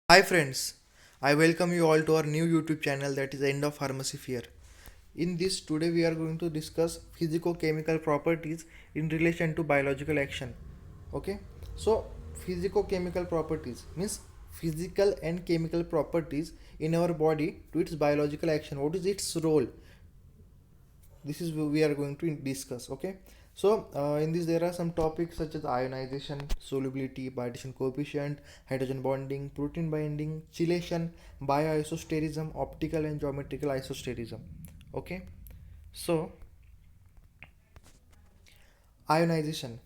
Hi friends, I welcome you all to our new YouTube channel that is End of Pharmacy Fear. In this today we are going to discuss physico-chemical properties in relation to biological action. Okay, so physico-chemical properties means physical and chemical properties in our body to its biological action. What is its role? This is we are going to discuss. Okay, so in this there are some topics such as ionization, solubility, partition coefficient, hydrogen bonding, protein binding, chelation, bioisosterism, optical and geometrical isosterism. Okay, so ionisation,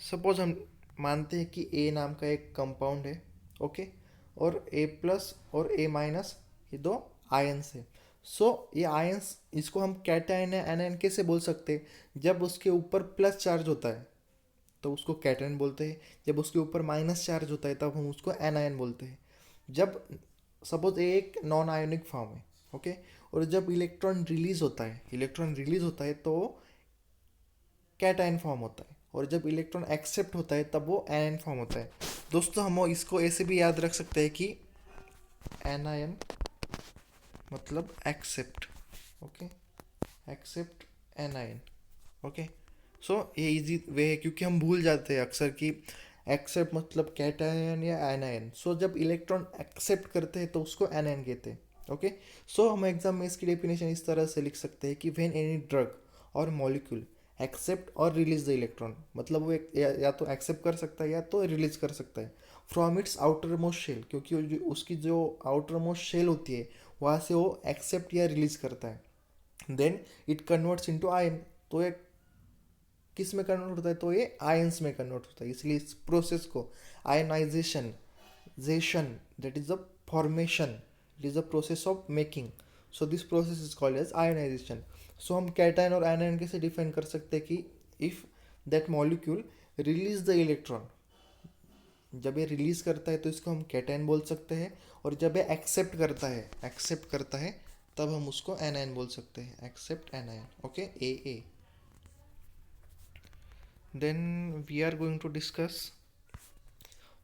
suppose हम मानते हैं कि ए नाम का एक compound है. Okay, और ए plus और ए माइनस ये दो आयंस है. सो ये आयंस इसको हम कैटायन या एनायन कैसे बोल सकते हैं? जब उसके ऊपर प्लस चार्ज होता है तो उसको कैटायन बोलते हैं. जब उसके ऊपर माइनस चार्ज होता है तब हम उसको एनायन बोलते हैं. जब सपोज ए एक नॉन आयोनिक फॉर्म है. ओके, और जब इलेक्ट्रॉन रिलीज होता है तो कैटायन फॉर्म होता है, और जब इलेक्ट्रॉन एक्सेप्ट होता है तब वो एनायन फॉर्म होता है. दोस्तों हम इसको ऐसे भी याद रख सकते हैं कि एनायन मतलब accept. Okay, accept anion. Okay, so ये इजी वे है क्योंकि हम भूल जाते हैं अक्सर कि एक्सेप्ट मतलब कैटायन या एनायन. सो जब इलेक्ट्रॉन एक्सेप्ट करते हैं तो उसको एनायन कहते हैं. ओके, सो हम एग्जाम में इसकी डेफिनेशन इस तरह से लिख सकते हैं कि व्हेन एनी ड्रग और मॉलिक्यूल एक्सेप्ट और रिलीज द इलेक्ट्रॉन, मतलब वो या तो एक्सेप्ट कर सकता है या तो रिलीज कर सकता है from its outermost shell, क्योंकि उसकी जो आउटर मोस्ट शेल होती है वहाँ से वो एक्सेप्ट या रिलीज करता है. Then it converts into ion. तो ये किस में कन्वर्ट होता है? तो ये आयंस में कन्वर्ट होता है. इसलिए इस प्रोसेस को आयनाइजेशन जेशन that is the formation, it is the process of making. So this process is called as ionization. So हम कैटायन और आयनायन कैसे डिफाइन कर सकते हैं कि if that molecule release the electron, जब ये रिलीज करता है तो इसको हम कैटायन बोल सकते हैं, और जब ये एक्सेप्ट करता है तब हम उसको एनायन बोल सकते हैं. Accept anion. Okay, a. Then we are going to discuss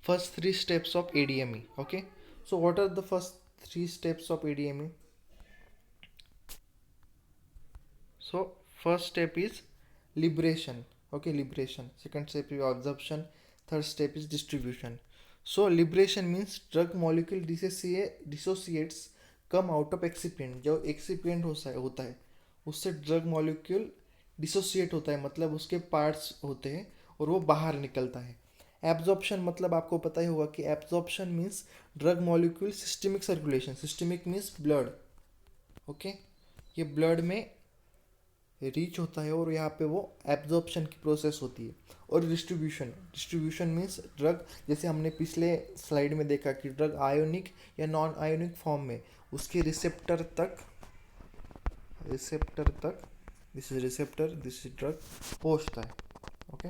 first three steps of ADME. Okay, so what are the first three steps of ADME? So first step is liberation. Okay, liberation. Second step is absorption. Third step is distribution. So liberation means drug molecule dissociates come out of excipient. जो excipient होता है उससे drug molecule dissociate होता है, मतलब उसके parts होते हैं और वो बाहर निकलता है. एब्जॉर्प्शन मतलब आपको पता ही होगा कि absorption means drug molecule systemic circulation. Systemic means blood. Okay, ये ब्लड में रीच होता है और यहाँ पे वो एब्जॉर्प्शन की प्रोसेस होती है. और डिस्ट्रीब्यूशन मीन्स ड्रग, जैसे हमने पिछले स्लाइड में देखा कि ड्रग आयोनिक या नॉन आयोनिक फॉर्म में उसके रिसेप्टर तक this is receptor, this is drug पहुँचता है. Okay,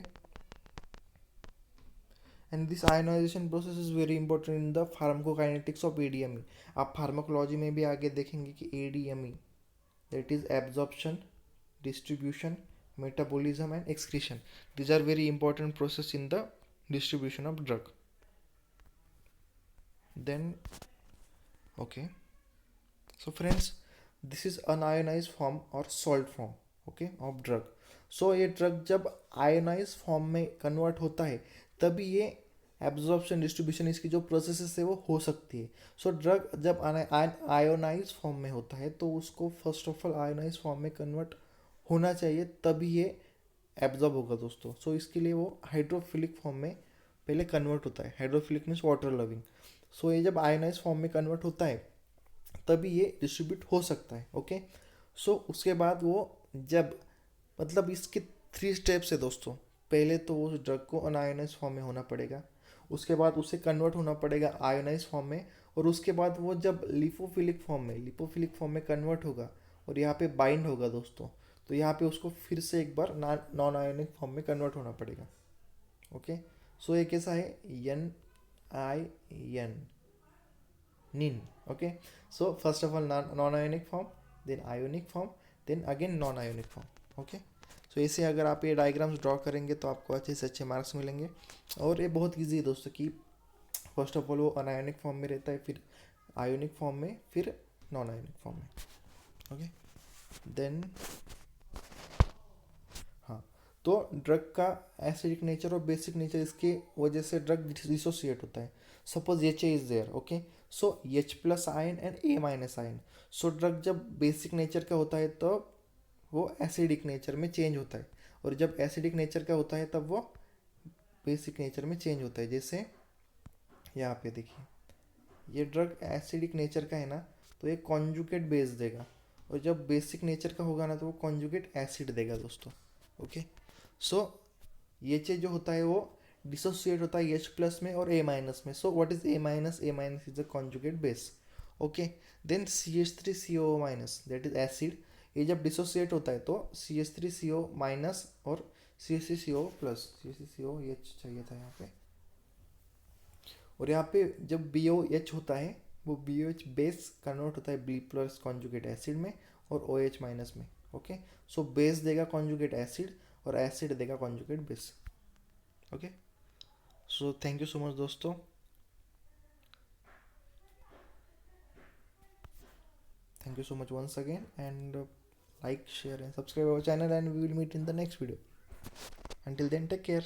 and this ionisation process is very important in the pharmacokinetics of ADME. आप फार्माकोलॉजी में भी आगे देखेंगे कि ADME that is absorption, distribution, metabolism and excretion. These are very important process in the distribution of drug. Then okay, so friends, this is unionized form or salt form, okay, of drug. So ये drug जब ionise form में convert होता है तभी ये absorption distribution इसकी जो processes है वो हो सकती है. सो ड्रग जब आयोनाइज फॉर्म में होता है तो उसको first of all ionise form में कन्वर्ट होना चाहिए तभी ये एब्जॉर्ब होगा दोस्तों. सो इसके लिए वो हाइड्रोफिलिक फॉर्म में पहले कन्वर्ट होता है. Hydrophilic means water loving. So ये जब आयोनाइज फॉर्म में कन्वर्ट होता है तभी ये डिस्ट्रीब्यूट हो सकता है. ओके, सो उसके बाद वो जब मतलब इसके थ्री स्टेप्स है दोस्तों. पहले तो उस ड्रग को अनआयोनाइज फॉर्म में होना पड़ेगा, उसके बाद उसे कन्वर्ट होना पड़ेगा आयोनाइज फॉर्म में, और उसके बाद वो जब लिपोफिलिक फॉर्म में कन्वर्ट होगा और यहाँ पे बाइंड होगा दोस्तों, तो यहाँ पे उसको फिर से एक बार नॉन आयोनिक फॉर्म में कन्वर्ट होना पड़ेगा. ओके, सो ये कैसा है? एन आई एन निन. Okay, so first of all non ionic form, then ionic form, then again non ionic form. Okay, so ऐसे अगर आप ये डायग्राम्स ड्रॉ करेंगे तो आपको अच्छे से अच्छे मार्क्स मिलेंगे. और ये बहुत ईजी है दोस्तों कि फर्स्ट ऑफ ऑल वो अनायोनिक फॉर्म में रहता है, फिर आयोनिक फॉर्म में, फिर नॉन आयोनिक फॉर्म में। ओके, देन हाँ, तो ड्रग का एसिडिक नेचर और बेसिक नेचर, इसके वजह से ड्रग डिसोसिएट होता है। Suppose H is there, okay, so H plus ion and A minus ion. So drug जब बेसिक नेचर का होता है तब वो एसिडिक नेचर में चेंज होता है, और जब एसिडिक नेचर का होता है तब वो बेसिक नेचर में चेंज होता है। जैसे यहाँ पे देखिए, ये ड्रग एसिडिक नेचर का है ना, तो ये कॉन्जुगेट बेस देगा, और जब बेसिक नेचर का होगा ना तो वो कॉन्जुगेट एसिड देगा दोस्तों। ओके, सो एच जो होता है वो डिसोसिएट होता है एच प्लस में और ए माइनस में। So what is A minus? A minus is a conjugate base. Okay, then C H three C O minus, that is acid. ये जब डिसोसिएट होता है तो C H three C O minus और C H three C O plus, C H three C O H चाहिए था यहाँ पे, और यहाँ पे जब बी ओ एच होता है वो B O H base convert होता है बी प्लस कॉन्जुगेट एसिड में और ओ एच माइनस में। ओके, सो बेस देगा कॉन्जुगेट एसिड और एसिड देगा conjugate base. Okay, so thank you so much दोस्तों, thank you so much once again, and like, share and subscribe our channel, and we will meet in the next video. Until then, take care.